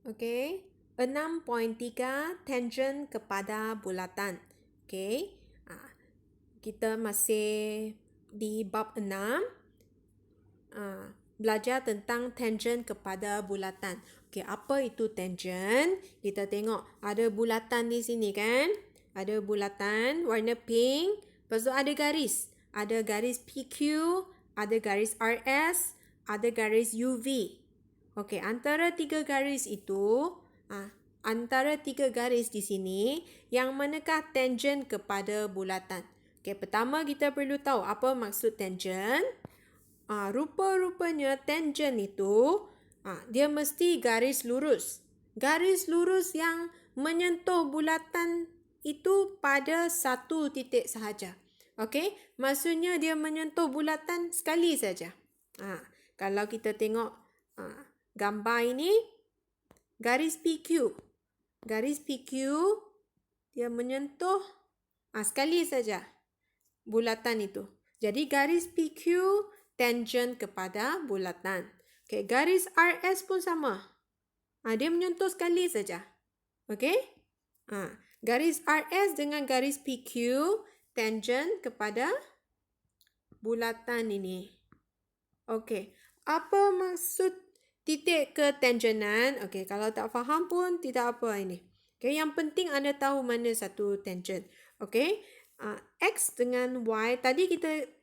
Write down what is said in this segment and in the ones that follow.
Okey. 6.3 tangent kepada bulatan. Okey. Kita masih di bab 6. Belajar tentang tangent kepada bulatan. Okey, apa itu tangent? Kita tengok ada bulatan di sini kan? Ada bulatan warna pink, lepas tu ada garis. Ada garis PQ, ada garis RS, ada garis UV. Okey, antara tiga garis itu, antara tiga garis di sini, yang manakah tangent kepada bulatan? Okey, pertama kita perlu tahu apa maksud tangent. Rupa-rupanya tangent itu, dia mesti garis lurus. Garis lurus yang menyentuh bulatan itu pada satu titik sahaja. Okey, maksudnya dia menyentuh bulatan sekali saja. Kalau kita tengok gambar ini, garis PQ. Garis PQ, dia menyentuh sekali saja bulatan itu. Jadi garis PQ tangent kepada bulatan. Okey, garis RS pun sama. Dia menyentuh sekali saja. Okey? Garis RS dengan garis PQ tangent kepada bulatan ini. Okey, apa maksud titik ketangenan? Okey, kalau tak faham pun tidak apa ini. Okey, yang penting anda tahu mana satu tangent. Okey? X dengan Y, tadi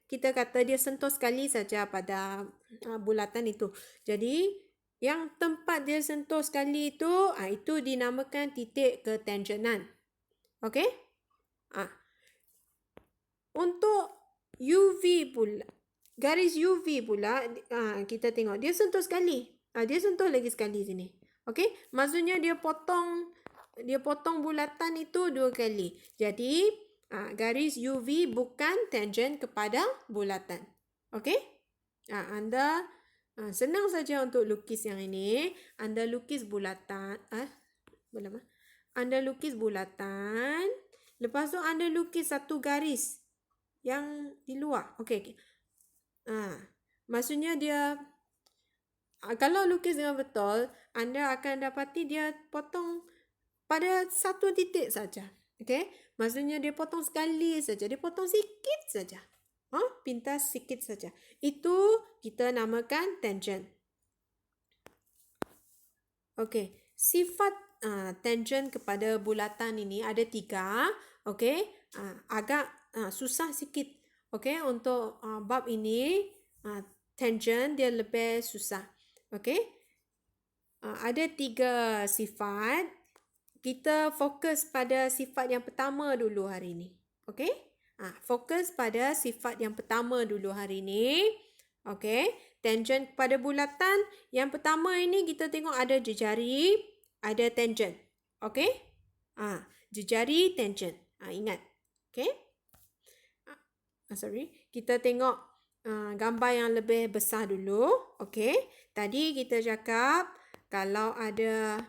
kita kata dia sentuh sekali saja pada bulatan itu. Jadi, yang tempat dia sentuh sekali itu dinamakan titik ketangenan. Okey? Untuk UV pula, garis UV pula, kita tengok dia sentuh sekali. Dia sentuh lagi sekali sini. Okey? Maksudnya dia potong bulatan itu 2 kali. Jadi, garis UV bukan tangent kepada bulatan. Okey? Anda senang saja untuk lukis yang ini. Anda lukis bulatan. Anda lukis bulatan. Lepas tu anda lukis satu garis yang di luar. Okey. Maksudnya dia, kalau lukis dengan betul, anda akan dapati dia potong pada satu titik saja. Okey? Maksudnya dia potong sekali saja. Dia potong sikit saja. Pintas sikit saja. Itu kita namakan tangent. Okey. Sifat tangent kepada bulatan ini ada 3. Okey? Agak susah sikit. Okey? Untuk bab ini, tangent dia lebih susah. Okey? Ada 3 sifat. Kita fokus pada sifat yang pertama dulu hari ini. Okey? Fokus pada sifat yang pertama dulu hari ini. Okey? Tangent kepada bulatan. Yang pertama ini kita tengok ada jejari, ada tangent. Okey? Jejari, tangent. Ingat. Okey? Kita tengok gambar yang lebih besar dulu. Okey? Tadi kita cakap kalau ada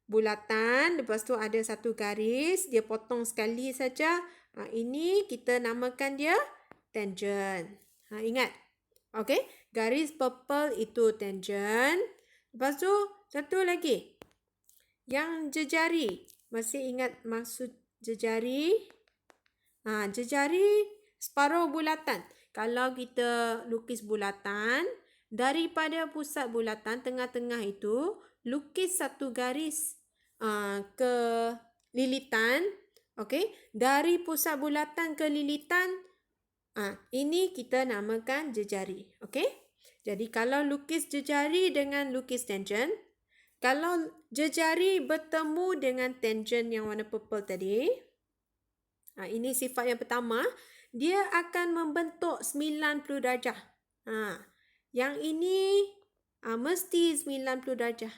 bulatan, lepas tu ada satu garis, dia potong sekali saja. Ini kita namakan dia tangent. Ingat. Okey? Garis purple itu tangent. Lepas tu, satu lagi. Yang jejari. Masih ingat maksud jejari? Jejari separuh bulatan. Kalau kita lukis bulatan, daripada pusat bulatan, tengah-tengah itu, lukis satu garis ke lilitan. Okey, dari pusat bulatan ke lilitan, ini kita namakan jejari. Okey, jadi kalau lukis jejari dengan lukis tangent, kalau jejari bertemu dengan tangent yang warna purple tadi, ini sifat yang pertama, dia akan membentuk 90 darjah. Yang ini mesti 90 darjah.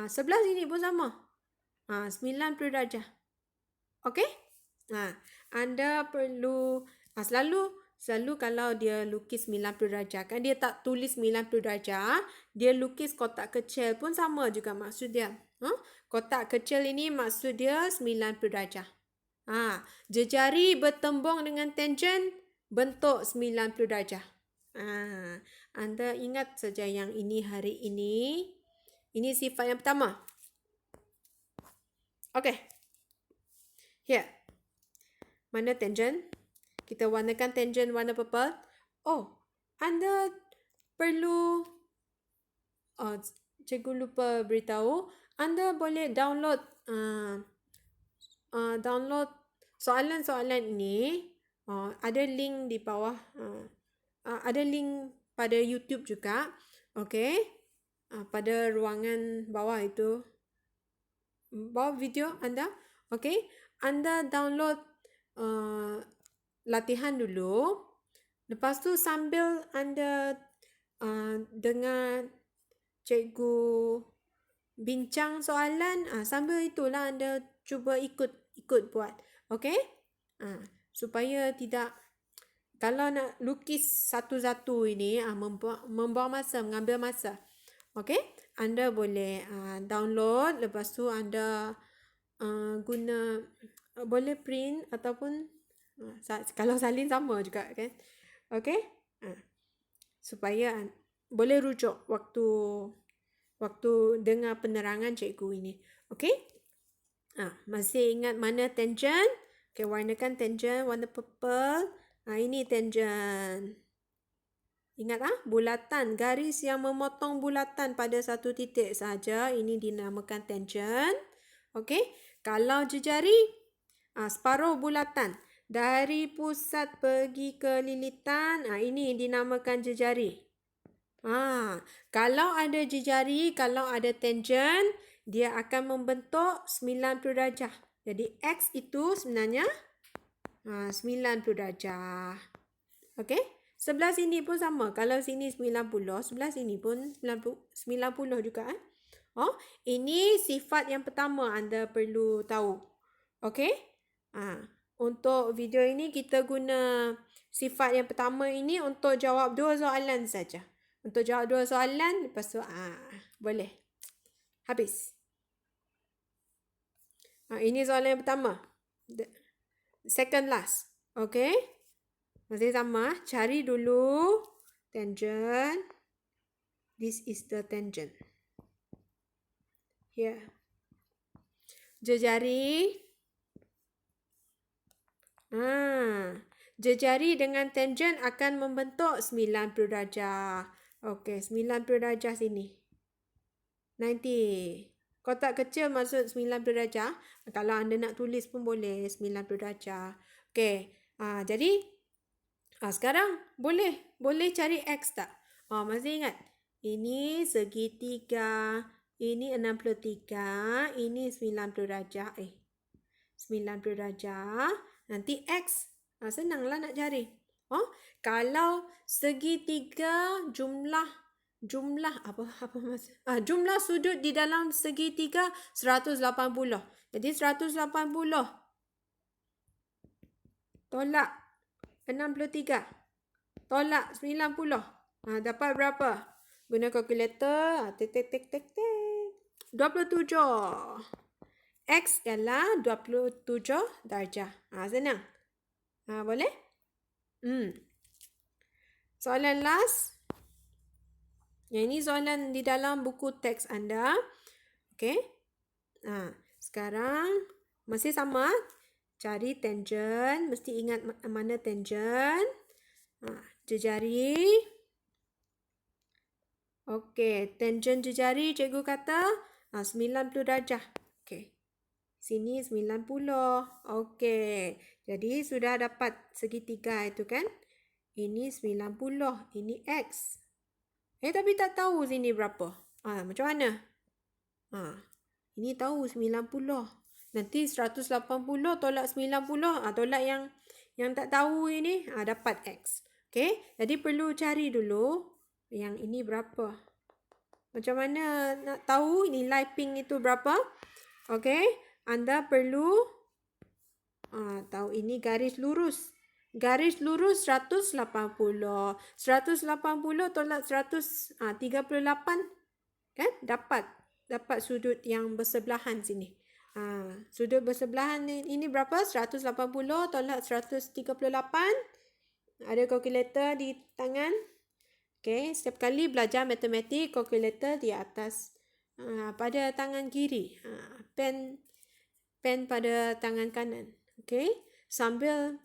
Sebelah sini pun sama. 90 darjah. Okey? Anda perlu selalu kalau dia lukis 90 darjah, kan dia tak tulis 90 darjah, dia lukis kotak kecil pun sama juga maksud dia. Kotak kecil ini maksud dia 90 darjah. Jejari bertembung dengan tangent, bentuk 90 darjah. Anda ingat saja yang ini hari ini. Ini sifat yang pertama. Okey. Here. Mana tangent? Kita warnakan tangent warna purple. Oh, anda perlu... Oh, cikgu lupa beritahu. Anda boleh download download soalan-soalan ini. Ada link di bawah. Ada link pada YouTube juga. Okey. Pada ruangan bawah itu. Bawah video anda. Okey. Anda download latihan dulu. Lepas tu sambil anda dengar cikgu bincang soalan, sambil itulah anda cuba ikut buat. Okey? Supaya tidak, kalau nak lukis satu-satu ini membuang masa, mengambil masa. Okey? Anda boleh download, lepas tu anda guna, boleh print ataupun kalau salin sama juga kan. Okey? Supaya boleh rujuk waktu dengar penerangan cikgu ini. Okey? Masih ingat mana tangent? Okey, warnakan tangent warna purple. Ini tangent. Ingat bulatan, garis yang memotong bulatan pada satu titik saja, ini dinamakan tangent. Okey? Kalau jejari, separuh bulatan dari pusat pergi ke lilitan, ini dinamakan jejari. Kalau ada jejari, kalau ada tangent, dia akan membentuk 90 darjah. Jadi X itu sebenarnya 90 darjah. Okey? Sebelah sini pun sama. Kalau sini 90, sebelah sini pun 90 juga. Ini sifat yang pertama anda perlu tahu. Okey? Untuk video ini kita guna sifat yang pertama ini untuk jawab 2 soalan saja. Untuk jawab 2 soalan, lepas tu boleh. Habis. Ini soalan yang pertama. Second last. Okey? Masih sama. Cari dulu tangent. This is the tangent. Here. Jejari. Jejari dengan tangent akan membentuk 90 darjah. Okey, 90 darjah sini. 90. Kotak kecil maksud 90 darjah. Kalau anda nak tulis pun boleh 90 darjah. Okey. Jadi sekarang boleh cari X tak? Masih ingat? Ini segitiga. Ini 63. Ini 90 darjah. 90 darjah. Nanti X. Senanglah nak cari. Kalau segitiga jumlah apa maksud? Jumlah sudut di dalam segitiga 180. Jadi 180 tolak 63 tolak 90. Dapat berapa? Guna kalkulator. 27. X ialah 27 darjah. Senang. Boleh? Soalan last. Yang ini soalan di dalam buku teks anda. Okey. Sekarang masih sama. Cari tangent. Mesti ingat mana tangent. Jejari. Okey. Tangent jejari cikgu kata 90 darjah. Okey. Sini 90. Okey. Jadi sudah dapat segitiga itu kan. Ini 90. Ini X. Tapi tak tahu sini berapa. Macam mana? Ini tahu 90. Nanti 180 tolak 90. Tolak yang tak tahu ini. Dapat X. Okey. Jadi perlu cari dulu. Yang ini berapa. Macam mana nak tahu nilai pink itu berapa? Okey. Anda perlu tahu ini garis lurus. Garis lurus 180. 180 tolak 138. Kan? Dapat sudut yang bersebelahan sini. Sudut bersebelahan ini berapa? 180 tolak 138. Ada kalkulator di tangan. Okey, setiap kali belajar matematik, kalkulator di atas pada tangan kiri. Pen pada tangan kanan. Okey. Sambil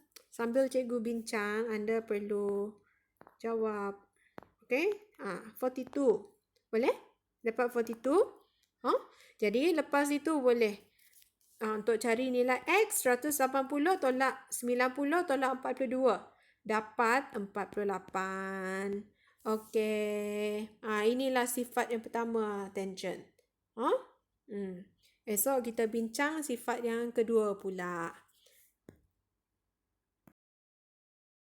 cikgu bincang, anda perlu jawab. Okey. 42. Boleh? Dapat 42? Jadi lepas itu boleh untuk cari nilai X, 180 tolak 90 tolak 42. Dapat 48. Okey. Inilah sifat yang pertama, tangent. Esok kita bincang sifat yang kedua pula.